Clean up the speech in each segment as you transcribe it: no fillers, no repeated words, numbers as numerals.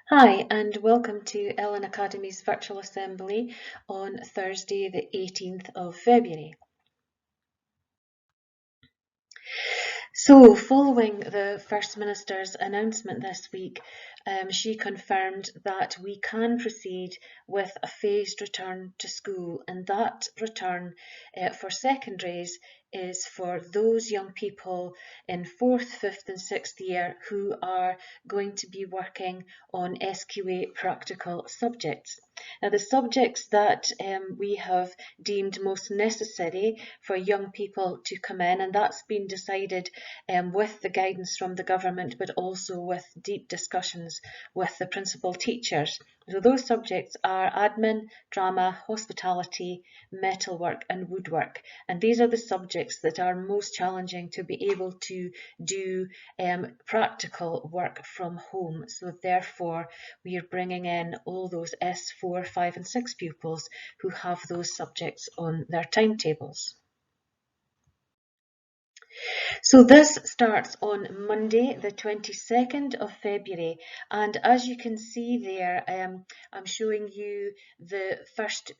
Hi, and welcome to Ellon Academy's virtual assembly on Thursday, the 18th of February. So, following the First Minister's announcement this week, she confirmed that we can proceed with a phased return to school, and that return for secondaries is for those young people in 4th, 5th and 6th year who are going to be working on SQA practical subjects. Now, the subjects that we have deemed most necessary for young people to come in, and that's been decided with the guidance from the government, but also with deep discussions with the principal teachers. So those subjects are admin, drama, hospitality, metalwork and woodwork. And these are the subjects that are most challenging to be able to do practical work from home. So therefore, we are bringing in all those S4, 5 and 6 pupils who have those subjects on their timetables. So this starts on Monday, the 22nd of February, and as you can see there, I'm showing you the first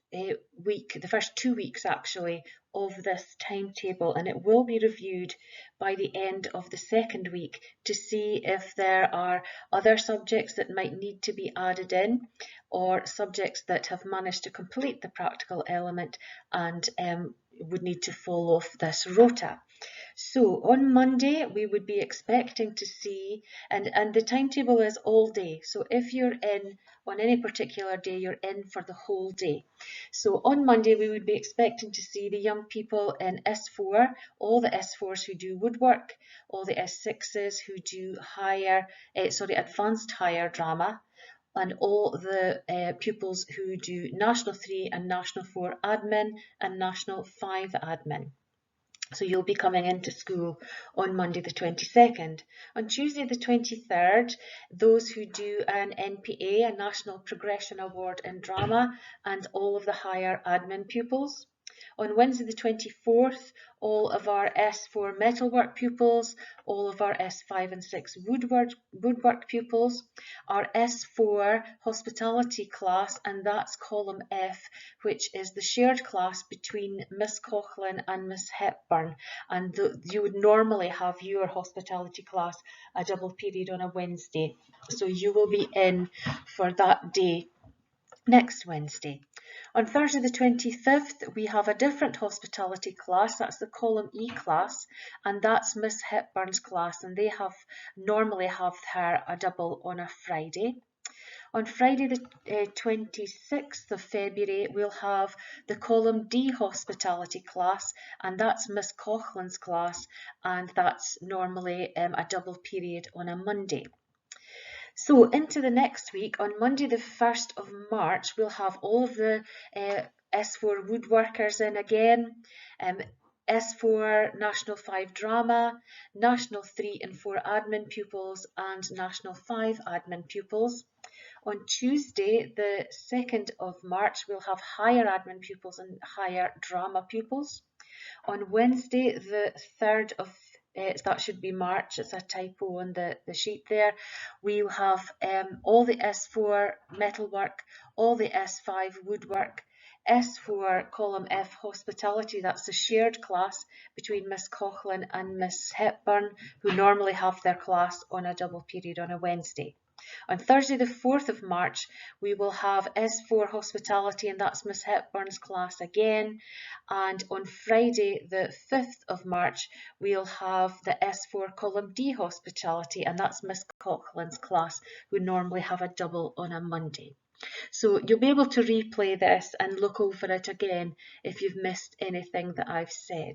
week, the first 2 weeks actually, of this timetable, and it will be reviewed by the end of the second week to see if there are other subjects that might need to be added in, or subjects that have managed to complete the practical element and would need to fall off this rota. So on Monday, we would be expecting to see, and the timetable is all day. So if you're in on any particular day, you're in for the whole day. So on Monday, we would be expecting to see the young people in S4, all the S4s who do woodwork, all the S6s who do advanced higher drama, and all the pupils who do National 3 and National 4 admin and National 5 admin. So you'll be coming into school on Monday the 22nd. On Tuesday the 23rd, those who do an NPA, a National Progression Award in Drama, and all of the higher admin pupils. On Wednesday the 24th, all of our S4 metalwork pupils, all of our S5 and 6 woodwork pupils, our S4 hospitality class, and that's column F, which is the shared class between Miss Coughlin and Miss Hepburn. And you would normally have your hospitality class a double period on a Wednesday. So you will be in for that day next Wednesday. On Thursday the 25th, we have a different hospitality class. That's the column E class, and that's Miss Hepburn's class, and they normally have her a double on a Friday. On Friday the 26th of February, we'll have the column D hospitality class, and that's Miss Coughlin's class, and that's normally a double period on a Monday. So into the next week, on Monday the 1st of March, we'll have all of the S4 woodworkers in again, S4 National 5 Drama, National 3 and 4 admin pupils and National 5 admin pupils. On Tuesday, the 2nd of March, we'll have higher admin pupils and higher drama pupils. On Wednesday, the 3rd of that should be March, it's a typo on the sheet there. We will have all the S4 metalwork, all the S5 woodwork, S4 column F hospitality, that's the shared class between Miss Coughlin and Miss Hepburn, who normally have their class on a double period on a Wednesday. On Thursday the 4th of March, we will have S4 hospitality, and that's Miss Hepburn's class again. And on Friday the 5th of March, we'll have the S4 column D hospitality, and that's Miss Coughlin's class, who normally have a double on a Monday. So you'll be able to replay this and look over it again if you've missed anything that I've said.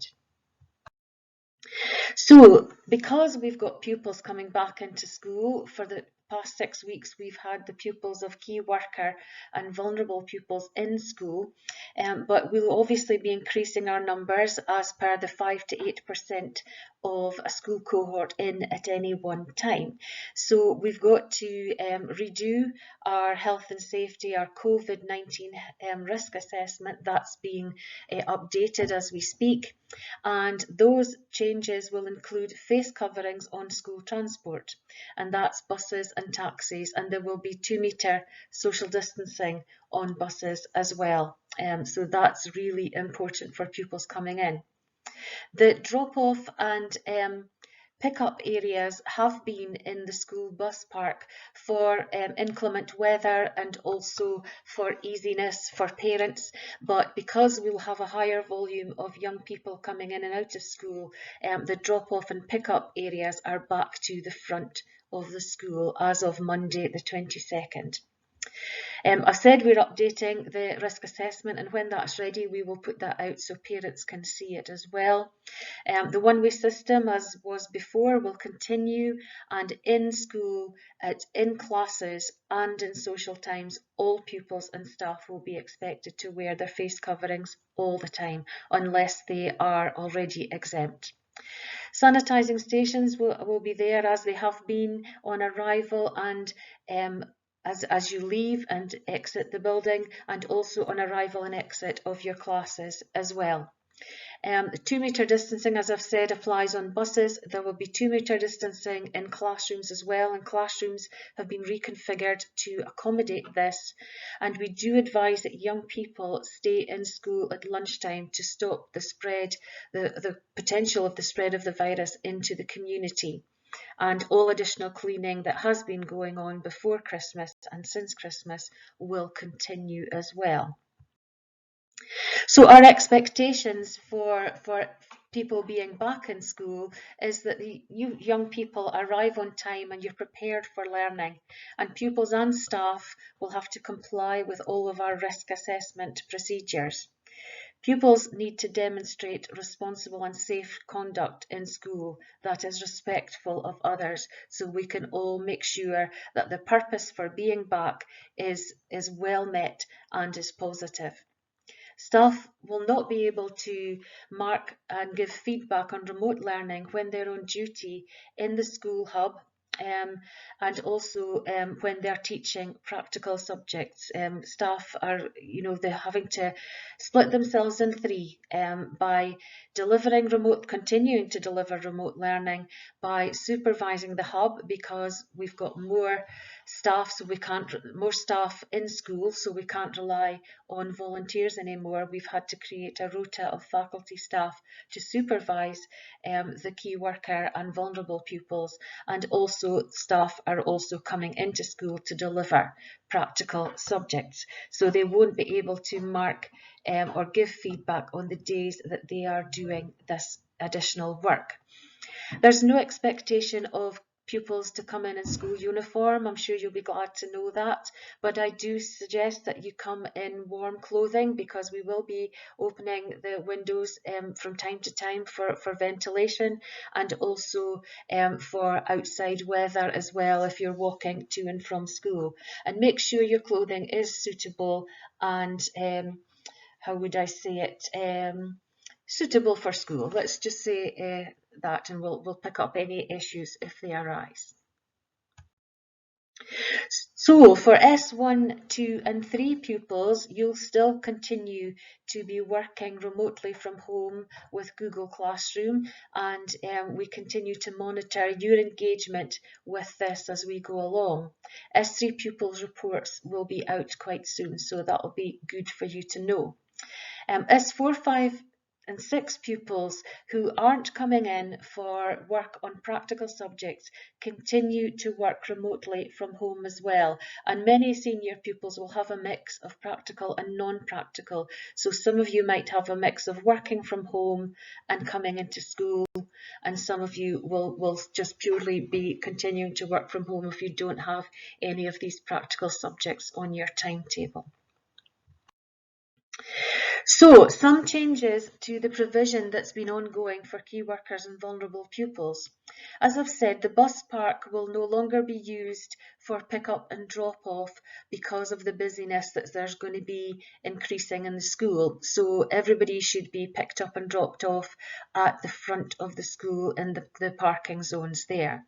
So because we've got pupils coming back into school, for the past 6 weeks we've had the pupils of key worker and vulnerable pupils in school, but we'll obviously be increasing our numbers as per the 5 to 8% of a school cohort in at any one time. So we've got to redo our health and safety, our COVID-19 risk assessment. That's being updated as we speak, and those changes will include face coverings on school transport, and that's buses and taxis, and there will be 2-metre social distancing on buses as well. So that's really important for pupils coming in. The drop-off and pick-up areas have been in the school bus park for inclement weather and also for easiness for parents, but because we'll have a higher volume of young people coming in and out of school, the drop-off and pick-up areas are back to the front of the school as of Monday the 22nd. I've said we're updating the risk assessment, and when that's ready we will put that out so parents can see it as well. The one-way system, as was before, will continue, and in school, in classes and in social times, all pupils and staff will be expected to wear their face coverings all the time, unless they are already exempt. Sanitising stations will be there as they have been on arrival and as you leave and exit the building, and also on arrival and exit of your classes as well. 2-metre distancing, as I've said, applies on buses. There will be 2-metre distancing in classrooms as well, and classrooms have been reconfigured to accommodate this. And we do advise that young people stay in school at lunchtime to stop the spread, the potential of the spread of the virus into the community. And all additional cleaning that has been going on before Christmas and since Christmas will continue as well. So our expectations for people being back in school is that you young people arrive on time and you're prepared for learning, and pupils and staff will have to comply with all of our risk assessment procedures. Pupils need to demonstrate responsible and safe conduct in school that is respectful of others, so we can all make sure that the purpose for being back is well met and is positive. Staff will not be able to mark and give feedback on remote learning when they're on duty in the school hub, and also when they're teaching practical subjects. Staff are, they're having to split themselves in three by continuing to deliver remote learning, by supervising the hub because we've got more staff, more staff in school, so we can't rely on volunteers anymore. We've had to create a rota of faculty staff to supervise the key worker and vulnerable pupils, and also staff are also coming into school to deliver practical subjects, so they won't be able to mark or give feedback on the days that they are doing this additional work. There's no expectation of pupils to come in school uniform. I'm sure you'll be glad to know that, but I do suggest that you come in warm clothing, because we will be opening the windows from time to time for ventilation, and also for outside weather as well if you're walking to and from school. And make sure your clothing is suitable and how would I say it, suitable for school. Let's just say that, and we'll pick up any issues if they arise. So for S1, 2 and 3 pupils, you'll still continue to be working remotely from home with Google Classroom, and we continue to monitor your engagement with this as we go along. S3 pupils' reports will be out quite soon, so that will be good for you to know. S4, 5 and 6 pupils who aren't coming in for work on practical subjects continue to work remotely from home as well, and many senior pupils will have a mix of practical and non-practical. So some of you might have a mix of working from home and coming into school, and some of you will just purely be continuing to work from home if you don't have any of these practical subjects on your timetable. So, some changes to the provision that's been ongoing for key workers and vulnerable pupils. As I've said, the bus park will no longer be used for pick-up and drop-off because of the busyness that there's going to be increasing in the school. So everybody should be picked up and dropped off at the front of the school in the parking zones there.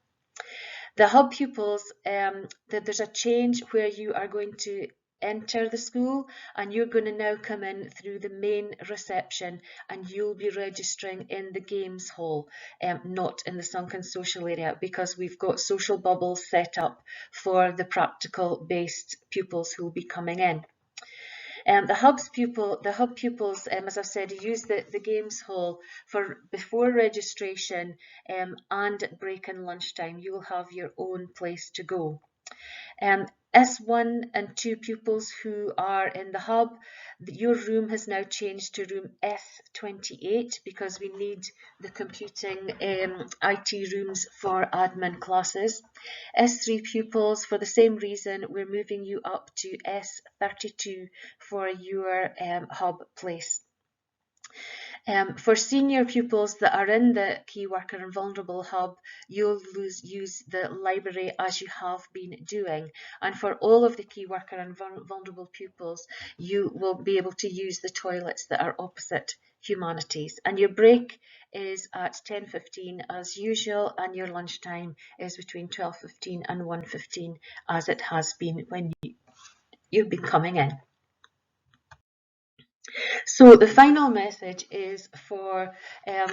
The hub pupils, there's a change where you are going to enter the school, and you're going to now come in through the main reception, and you'll be registering in the games hall, not in the sunken social area, because we've got social bubbles set up for the practical based pupils who will be coming in. The hub pupils, as I've said, use the games hall for before registration, and at break and lunchtime. You will have your own place to go. S1 and 2 pupils who are in the hub, your room has now changed to room S28 because we need the computing IT rooms for admin classes. S3 pupils, for the same reason, we're moving you up to S32 for your hub place. For senior pupils that are in the Key Worker and Vulnerable Hub, you'll use the library as you have been doing. And for all of the Key Worker and Vulnerable pupils, you will be able to use the toilets that are opposite Humanities. And your break is at 10:15 as usual, and your lunchtime is between 12:15 and 1:15 as it has been when you've been coming in. So the final message is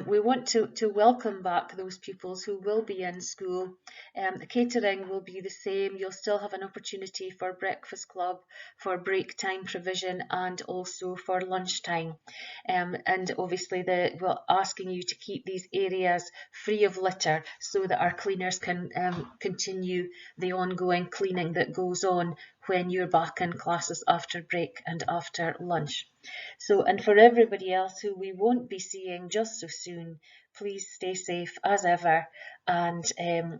we want to welcome back those pupils who will be in school. The catering will be the same. You'll still have an opportunity for breakfast club, for break time provision, and also for lunchtime. And obviously we're asking you to keep these areas free of litter so that our cleaners can continue the ongoing cleaning that goes on when you're back in classes after break and after lunch. So, and for everybody else who we won't be seeing just so soon, please stay safe as ever, and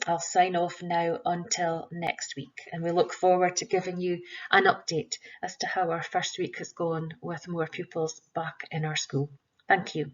I'll sign off now until next week, and we look forward to giving you an update as to how our first week has gone with more pupils back in our school. Thank you.